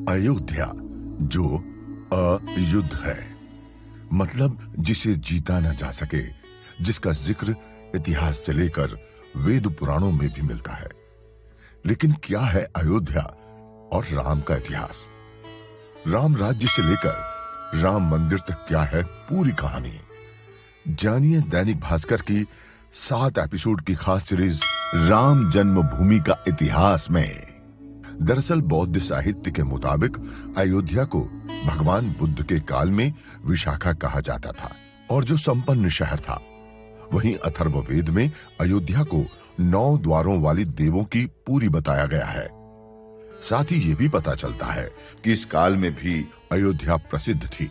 अयोध्या जो अयुद्ध है, मतलब जिसे जीता न जा सके, जिसका जिक्र इतिहास से लेकर वेद पुराणों में भी मिलता है। लेकिन क्या है अयोध्या और राम का इतिहास? राम राज्य से लेकर राम मंदिर तक क्या है पूरी कहानी? जानिए दैनिक भास्कर की 7 एपिसोड की खास सीरीज राम जन्मभूमि का इतिहास में। दरअसल बौद्ध साहित्य के मुताबिक अयोध्या को भगवान बुद्ध के काल में विशाखा कहा जाता था और जो संपन्न शहर था। वहीं अथर्ववेद में अयोध्या को 9 द्वारों वाली देवों की पुरी बताया गया है। साथ ही ये भी पता चलता है कि इस काल में भी अयोध्या प्रसिद्ध थी।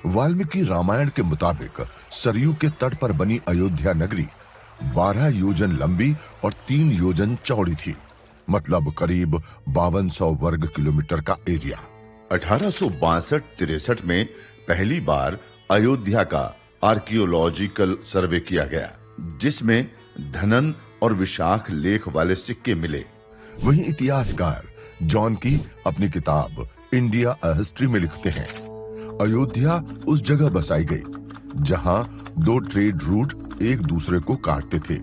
वाल्मीकि रामायण के मुताबिक सरयू के तट पर बनी अयोध्या नगरी 12 योजन लंबी और 3 योजन चौड़ी थी, मतलब करीब 5200 वर्ग किलोमीटर का एरिया। 1862-63 में पहली बार अयोध्या का आर्कियोलॉजिकल सर्वे किया गया, जिसमें धनन और विशाख लेख वाले सिक्के मिले। वहीं इतिहासकार जॉन की अपनी किताब इंडिया अ हिस्ट्री में लिखते हैं, अयोध्या उस जगह बसाई गई जहां 2 ट्रेड रूट एक दूसरे को काटते थे,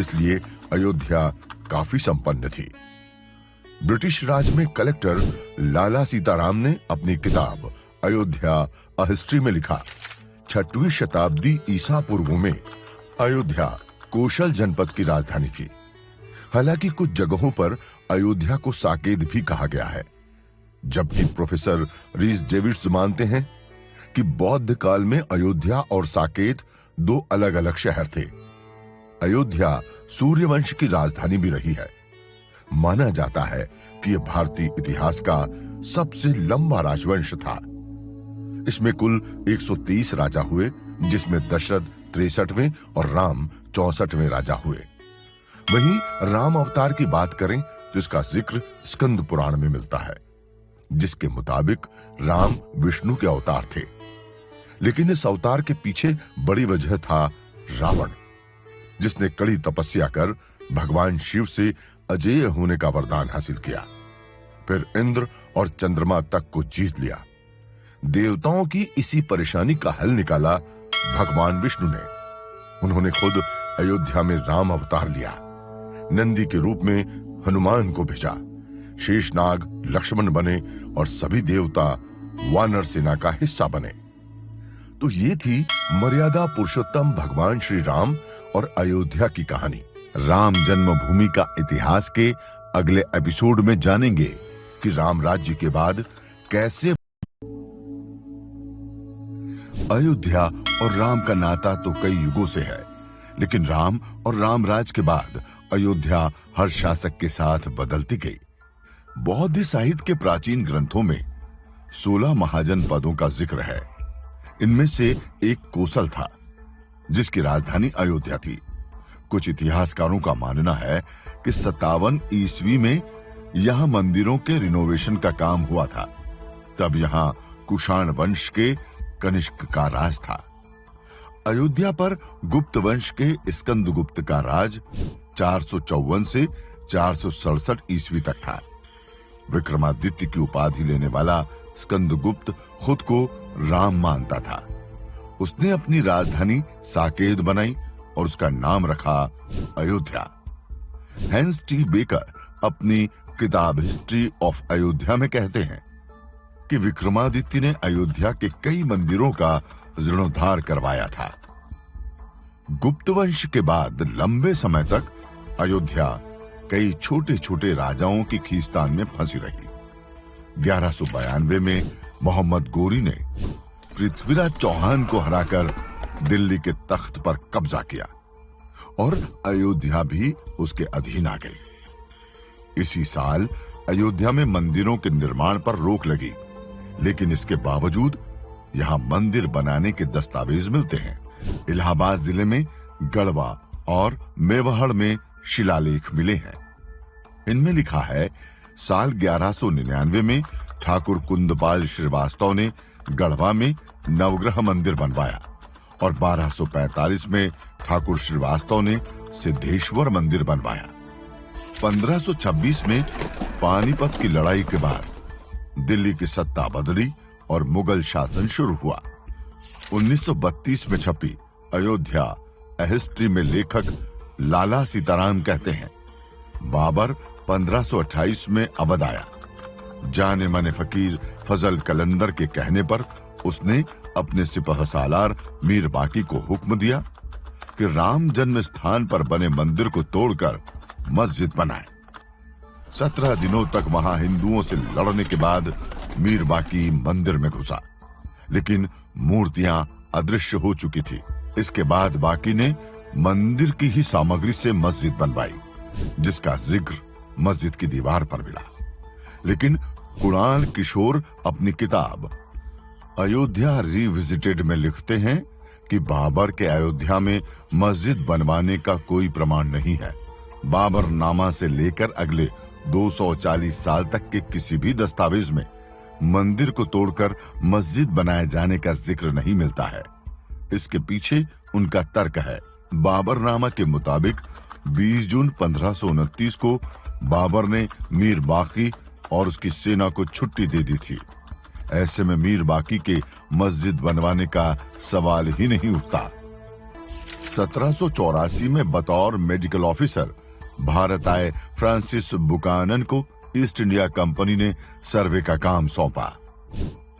इसलिए अयोध्या काफी संपन्न थी। ब्रिटिश राज में कलेक्टर लाला सीताराम ने अपनी किताब अयोध्या अ हिस्ट्री में लिखा, 6वीं शताब्दी ईसा पूर्व में अयोध्या कौशल जनपद की राजधानी थी। हालांकि कुछ जगहों पर अयोध्या को साकेत भी कहा गया है, जबकि प्रोफेसर रीस डेविड्स मानते हैं कि बौद्ध काल में अयोध्या और साकेत 2 अलग अलग शहर थे। अयोध्या सूर्यवंश की राजधानी भी रही है। माना जाता है कि यह भारतीय इतिहास का सबसे लंबा राजवंश था। इसमें कुल 130 राजा हुए, जिसमें दशरथ 63वें और राम 64वें राजा हुए। वहीं राम अवतार की बात करें तो इसका जिक्र स्कंद पुराण में मिलता है, जिसके मुताबिक राम विष्णु के अवतार थे। लेकिन इस अवतार के पीछे बड़ी वजह था रावण, जिसने कड़ी तपस्या कर भगवान शिव से अजेय होने का वरदान हासिल किया। फिर इंद्र और चंद्रमा तक को जीत लिया। देवताओं की इसी परेशानी का हल निकाला भगवान विष्णु ने। उन्होंने खुद अयोध्या में राम अवतार लिया। नंदी के रूप में हनुमान को भेजा। शेषनाग लक्ष्मण बने और सभी देवता वानर सेना का हिस्सा बने। तो ये थी मर्यादा पुरुषोत्तम भगवान श्री राम और अयोध्या की कहानी। राम जन्मभूमि का इतिहास के अगले एपिसोड में जानेंगे कि राम राज्य के बाद कैसे अयोध्या और राम का नाता तो कई युगों से है, लेकिन राम और रामराज के बाद अयोध्या हर शासक के साथ बदलती गई। बौद्ध साहित्य के प्राचीन ग्रंथों में 16 महाजन पदों का जिक्र है। इनमें से एक कोसल था, जिसकी राजधानी अयोध्या थी। कुछ इतिहासकारों का मानना है कि 57 ईस्वी में यहां मंदिरों के रिनोवेशन का काम हुआ था। तब यहां कुषाण वंश के कनिष्क का राज था। अयोध्या पर गुप्त वंश के स्कंदगुप्त का राज 454 से 467 ईस्वी तक था। विक्रमादित्य की उपाधि लेने वाला स्कंदगुप्त खुद को राम मानता था। उसने अपनी राजधानी साकेत बनाई और उसका नाम रखा अयोध्या। हेंस टी बेकर अपनी किताब हिस्ट्री ऑफ अयोध्या में कहते हैं कि विक्रमादित्य ने अयोध्या के कई मंदिरों का जीर्णोद्धार करवाया था। गुप्त वंश के बाद लंबे समय तक अयोध्या कई छोटे छोटे राजाओं की खींचतान में फंसी रही। 1192 में मोहम्मद गोरी ने पृथ्वीराज चौहान को हराकर दिल्ली के तख्त पर कब्जा किया और अयोध्या भी उसके अधीन आ गई। इसी साल अयोध्या में मंदिरों के निर्माण पर रोक लगी, लेकिन इसके बावजूद यहां मंदिर बनाने के दस्तावेज मिलते हैं। इलाहाबाद जिले में गढ़वा और मेवाड़ में शिलालेख मिले हैं। इनमें लिखा है, साल 1199 में ठाकुर कुंदपाल श्रीवास्तव ने गढ़वा में नवग्रह मंदिर बनवाया और 1245 में ठाकुर श्रीवास्तव ने सिद्धेश्वर मंदिर बनवाया। 1526 में पानीपत की लड़ाई के बाद दिल्ली की सत्ता बदली और मुगल शासन शुरू हुआ। 1932 में छपी अयोध्या ए हिस्ट्री में लेखक लाला सीताराम कहते हैं, बाबर 1528 में अवध आया। जाने माने फकीर फजल कलंदर के कहने पर उसने अपने सिपहसालार मीर बाकी को हुक्म दिया कि राम जन्म स्थान पर बने मंदिर को तोड़कर मस्जिद बनाए। 17 दिनों तक वहां हिंदुओं से लड़ने के बाद मीर बाकी मंदिर में घुसा, लेकिन मूर्तियां अदृश्य हो चुकी थी। इसके बाद बाकी ने मंदिर की ही सामग्री से मस्जिद बनवाई, जिसका जिक्र मस्जिद की दीवार पर मिला। लेकिन कुणाल किशोर अपनी किताब अयोध्या रिविजिटेड में लिखते हैं कि बाबर के अयोध्या में मस्जिद बनवाने का कोई प्रमाण नहीं है। बाबर नामा से लेकर अगले 240 साल तक के किसी भी दस्तावेज में मंदिर को तोड़कर मस्जिद बनाए जाने का जिक्र नहीं मिलता है। इसके पीछे उनका तर्क है, बाबरनामा के मुताबिक 20 जून 1529 को बाबर ने मीर बाकी और उसकी सेना को छुट्टी दे दी थी। ऐसे में मीर बाकी के मस्जिद बनवाने का सवाल ही नहीं उठता। 1784 में बतौर मेडिकल ऑफिसर भारत आए फ्रांसिस बुकानन को ईस्ट इंडिया कंपनी ने सर्वे का काम सौंपा।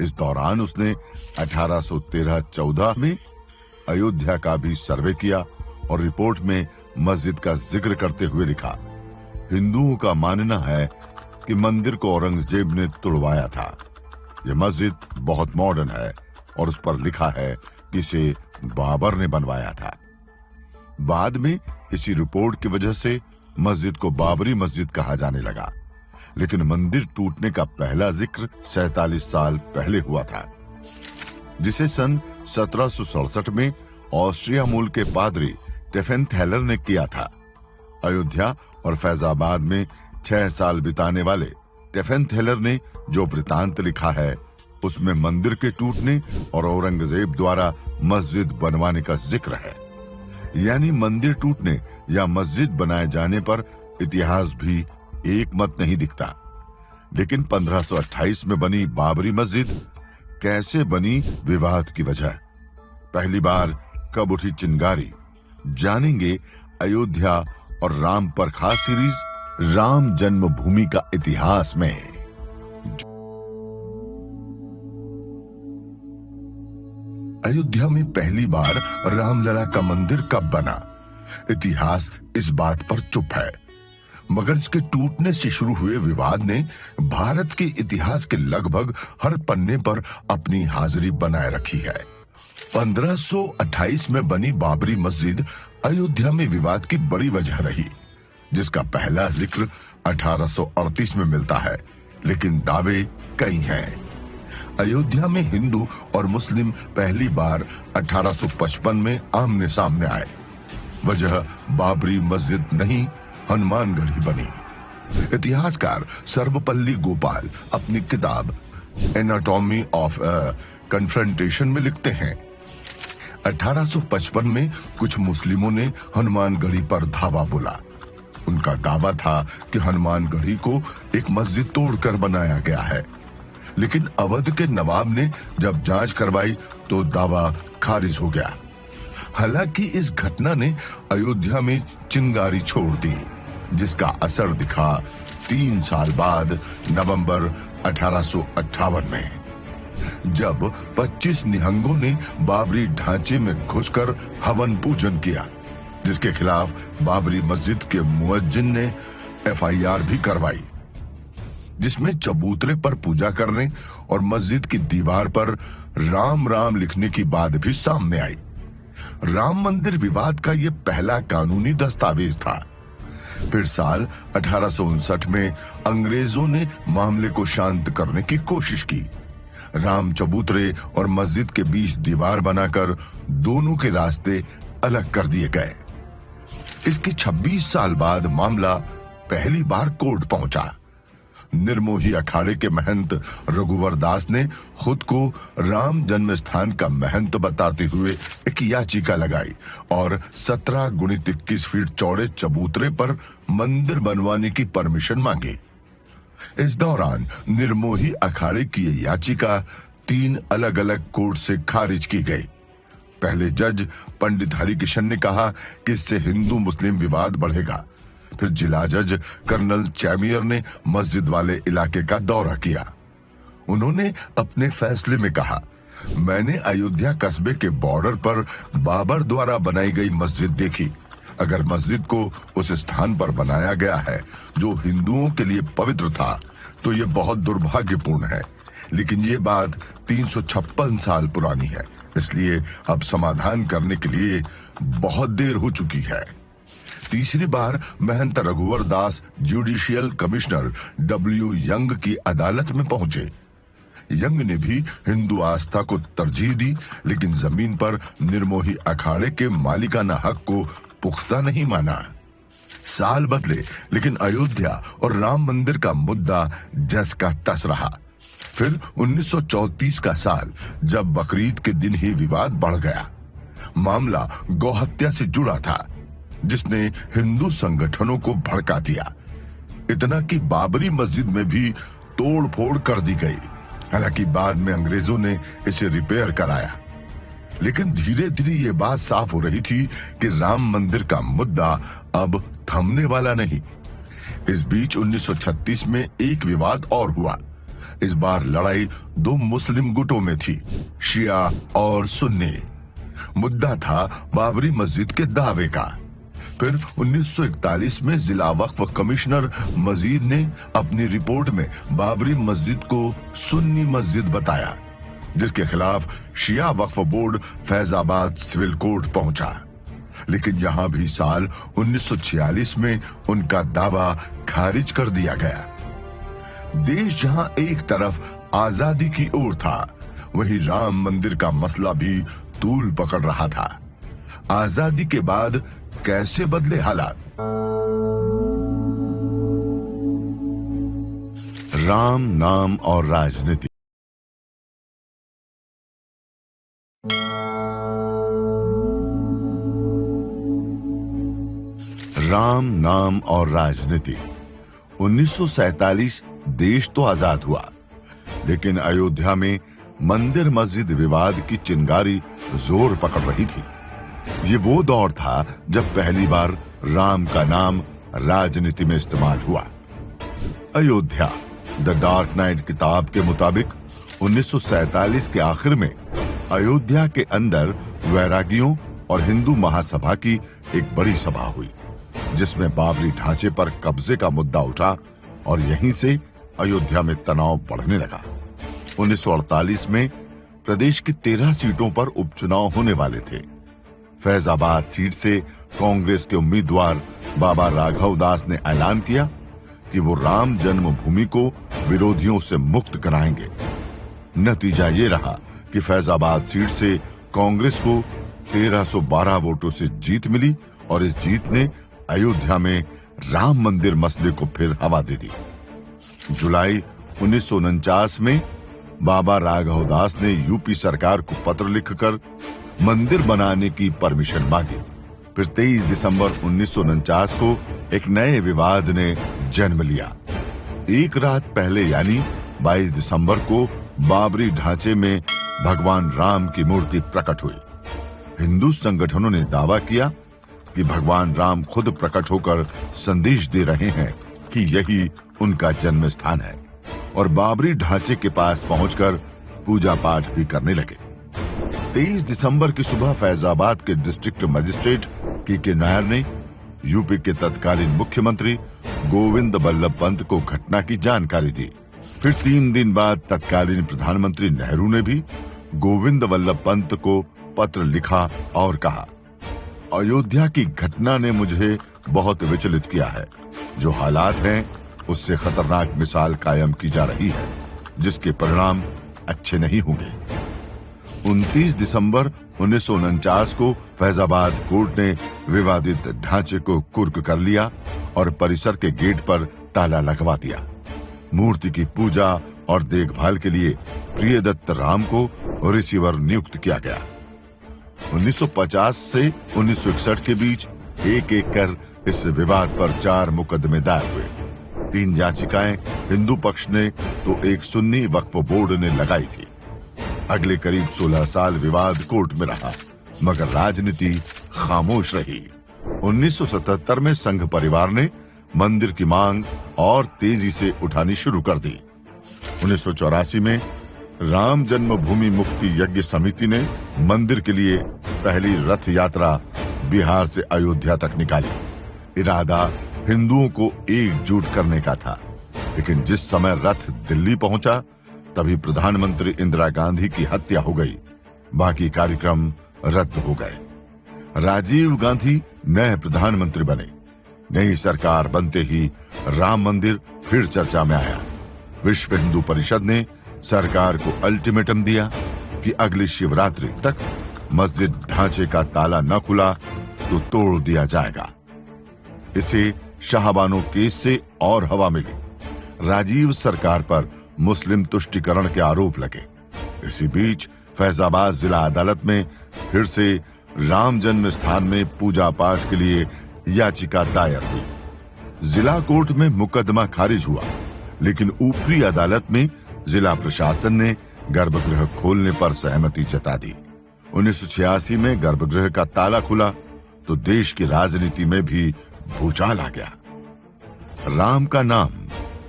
इस दौरान उसने 1813-14 में अयोध्या का भी सर्वे किया और रिपोर्ट में मस्जिद का जिक्र करते हुए लिखा, हिंदुओं का मानना है कि मंदिर को औरंगजेब ने तुड़वाया था। यह मस्जिद बहुत मॉडर्न है और उस पर लिखा है कि इसे बाबर ने बनवाया था। बाद में इसी रिपोर्ट की वजह से मस्जिद को बाबरी मस्जिद कहा जाने लगा, लेकिन मंदिर टूटने का पहला जिक्र 47 साल पहले हुआ था, जिसे सन 1767 में ऑस्ट्रिया मूल के पादरी टेफेनथेलर ने किया था। अयोध्या और फैजाबाद में 6 साल बिताने वाले टेफेनथेलर ने जो वृतांत लिखा है, उसमें मंदिर के टूटने और औरंगजेब द्वारा मस्जिद बनवाने का जिक्र है। यानी मंदिर टूटने या मस्जिद बनाए जाने पर इतिहास भी एक मत नहीं दिखता। लेकिन 1528 में बनी बाबरी मस्जिद कैसे बनी, विवाद की वजह। पहली बार कब उठी चिंगारी, जानेंगे अयोध्या और राम पर खास सीरीज राम जन्मभूमि का इतिहास में। अयोध्या में पहली बार रामलला का मंदिर कब बना, इतिहास इस बात पर चुप है, मगर इसके टूटने से शुरू हुए विवाद ने भारत के इतिहास के लगभग हर पन्ने पर अपनी हाजिरी बनाए रखी है। 1528 में बनी बाबरी मस्जिद अयोध्या में विवाद की बड़ी वजह रही, जिसका पहला जिक्र 1838 में मिलता है, लेकिन दावे कई हैं। अयोध्या में हिंदू और मुस्लिम पहली बार 1855 में आमने सामने आए। वजह बाबरी मस्जिद नहीं, हनुमानगढ़ी बनी। इतिहासकार सर्वपल्ली गोपाल अपनी किताब एनाटॉमी ऑफ कन्फ्रंटेशन में लिखते हैं, 1855 में कुछ मुस्लिमों ने हनुमानगढ़ी पर धावा बोला। उनका दावा था कि हनुमानगढ़ी को एक मस्जिद तोड़कर बनाया गया है, लेकिन अवध के नवाब ने जब जांच करवाई तो दावा खारिज हो गया। हालांकि इस घटना ने अयोध्या में चिंगारी छोड़ दी, जिसका असर दिखा 3 साल बाद नवंबर 1858 में, जब 25 निहंगों ने बाबरी ढांचे में घुसकर हवन पूजन किया, जिसके खिलाफ बाबरी मस्जिद के मुअज्जिन ने FIR भी करवाई, जिसमें चबूतरे पर पूजा करने और मस्जिद की दीवार पर राम राम लिखने की बात भी सामने आई। राम मंदिर विवाद का यह पहला कानूनी दस्तावेज था। फिर साल 1859 में अंग्रेजों ने मामले को शांत करने की कोशिश की। राम चबूतरे और मस्जिद के बीच दीवार बनाकर दोनों के रास्ते अलग कर दिए गए। इसके 26 साल बाद मामला पहली बार कोर्ट पहुंचा। निर्मोही अखाड़े के महंत रघुवर दास ने खुद को राम जन्म स्थान का महंत बताते हुए एक याचिका लगाई और 17 गुणित 21 फीट चौड़े चबूतरे पर मंदिर बनवाने की परमिशन मांगी। इस दौरान निर्मोही अखाड़े की ये याचिका 3 अलग अलग कोर्ट से खारिज की गई। पहले जज पंडित हरिकिशन ने कहा कि इससे हिंदू मुस्लिम विवाद बढ़ेगा। फिर जिला जज कर्नल चैमियर ने मस्जिद वाले इलाके का दौरा किया। उन्होंने अपने फैसले में कहा, मैंने अयोध्या कस्बे के बॉर्डर पर बाबर द्वारा बनाई गई मस्जिद देखी। अगर मस्जिद को उस स्थान पर बनाया गया है जो हिंदुओं के लिए पवित्र था तो ये बहुत दुर्भाग्यपूर्ण है, लेकिन ये बात 356 साल पुरानी है, इसलिए अब समाधान करने के लिए बहुत देर हो चुकी है। तीसरी बार महंत रघुवर दास जुडिशियल कमिश्नर W. यंग की अदालत में पहुंचे। यंग ने भी हिंदू आस्था को तरजीह दी, लेकिन जमीन पर निर्मोही अखाड़े के मालिकाना हक को पुख्ता नहीं माना। साल बदले, लेकिन अयोध्या और राम मंदिर का मुद्दा जस का तस रहा। फिर 1934 का साल, जब बकरीद के दिन ही विवाद बढ़ गया। मामला गौहत्या से जुड़ा था, जिसने हिंदू संगठनों को भड़का दिया। इतना कि बाबरी मस्जिद में भी तोड़ फोड़ कर दी गई। हालांकि बाद में अंग्रेजों ने इसे रिपेयर कराया, लेकिन धीरे धीरे ये बात साफ हो रही थी कि राम मंदिर का मुद्दा अब थमने वाला नहीं। इस बीच 1936 में एक विवाद और हुआ। इस बार लड़ाई 2 मुस्लिम गुटों में थी, शिया और सुन्नी। मुद्दा था बाबरी मस्जिद के दावे का। फिर 1941 में जिला वक्फ कमिश्नर मजीद ने अपनी रिपोर्ट में बाबरी मस्जिद को सुन्नी मस्जिद बताया, जिसके खिलाफ Shia Waqf board Faizabad civil court पहुंचा। लेकिन यहां भी साल 1946 में उनका दावा खारिज कर दिया गया। देश जहां एक तरफ आजादी की ओर था, वहीं राम मंदिर का मसला भी तूल पकड़ रहा था। आजादी के बाद कैसे बदले हालात? राम, नाम और राजनीति। राम, नाम और राजनीति। 1947 देश तो आजाद हुआ, लेकिन अयोध्या में मंदिर मस्जिद विवाद की चिंगारी जोर पकड़ रही थी। ये वो दौर था जब पहली बार राम का नाम राजनीति में इस्तेमाल हुआ। अयोध्या, द डार्क नाइट किताब के मुताबिक 1947 के आखिर में अयोध्या के अंदर वैरागियों और हिंदू महासभा की एक बड़ी सभा हुई, जिसमें बाबरी ढांचे पर कब्जे का मुद्दा उठा और यहीं से अयोध्या में तनाव बढ़ने लगा। 1948 में प्रदेश की 13 सीटों पर उपचुनाव होने वाले थे। फैजाबाद सीट से कांग्रेस के उम्मीदवार बाबा राघव दास ने ऐलान किया कि वो राम जन्मभूमि को विरोधियों से मुक्त कराएंगे। नतीजा ये रहा कि फैजाबाद सीट से कांग्रेस को 1312 वोटों से जीत मिली और इस जीत ने अयोध्या में राम मंदिर मसले को फिर हवा दे दी। जुलाई 1949 में बाबा राघव दास ने यूपी सरकार को पत्र लिखकर मंदिर बनाने की परमिशन मांगी। फिर 23 दिसंबर 1949 को एक नए विवाद ने जन्म लिया। एक रात पहले यानी 22 दिसंबर को बाबरी ढांचे में भगवान राम की मूर्ति प्रकट हुई। हिंदू संगठनों ने दावा किया कि भगवान राम खुद प्रकट होकर संदेश दे रहे हैं कि यही उनका जन्म स्थान है और बाबरी ढांचे के पास पहुंचकर पूजा पाठ भी करने लगे। 23 दिसंबर की सुबह फैजाबाद के डिस्ट्रिक्ट मजिस्ट्रेट के नायर ने यूपी के तत्कालीन मुख्यमंत्री गोविंद बल्लभ पंत को घटना की जानकारी दी। फिर 3 दिन बाद तत्कालीन प्रधानमंत्री नेहरू ने भी गोविंद बल्लभ पंत को पत्र लिखा और कहा, अयोध्या की घटना ने मुझे बहुत विचलित किया है। जो हालात हैं उससे खतरनाक मिसाल कायम की जा रही है, जिसके परिणाम अच्छे नहीं होंगे। 29 दिसंबर 1949 को फैजाबाद कोर्ट ने विवादित ढांचे को कुर्क कर लिया और परिसर के गेट पर ताला लगवा दिया। मूर्ति की पूजा और देखभाल के लिए प्रियदत्त राम को रिसीवर नियुक्त किया गया। 1950 से 1961 के बीच एक एक कर इस विवाद पर 4 मुकदमे दायर हुए। 3 याचिकाएं हिंदू पक्ष ने तो एक सुन्नी वक्फ बोर्ड ने लगाई थी। अगले करीब 16 साल विवाद कोर्ट में रहा, मगर राजनीति खामोश रही। 1977 में संघ परिवार ने मंदिर की मांग और तेजी से उठानी शुरू कर दी। 1984 में राम जन्मभूमि मुक्ति यज्ञ समिति ने मंदिर के लिए पहली रथ यात्रा बिहार से अयोध्या तक निकाली। इरादा हिंदुओं को एकजुट करने का था, लेकिन जिस समय रथ दिल्ली पहुंचा तभी प्रधानमंत्री इंदिरा गांधी की हत्या हो गई। बाकी कार्यक्रम रद्द हो गए। राजीव गांधी नए प्रधानमंत्री बने। नई सरकार बनते ही राम मंदिर फिर चर्चा में आया। विश्व हिंदू परिषद ने सरकार को अल्टीमेटम दिया कि अगली शिवरात्रि तक मस्जिद ढांचे का ताला न खुला तो तोड़ दिया जाएगा। इसे शाहबानो केस से और हवा मिली। राजीव सरकार पर मुस्लिम तुष्टीकरण के आरोप लगे। इसी बीच फैजाबाद जिला अदालत में फिर से राम जन्म स्थान में पूजा पाठ के लिए याचिका दायर हुई। जिला कोर्ट में मुकदमा खारिज हुआ, लेकिन ऊपरी अदालत में जिला प्रशासन ने गर्भगृह खोलने पर सहमति जता दी। 1986 में गर्भगृह का ताला खुला तो देश की राजनीति में भी भूचाल आ गया। राम का नाम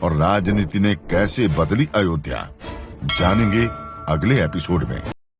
और राजनीति ने कैसे बदली अयोध्या, जानेंगे अगले एपिसोड में।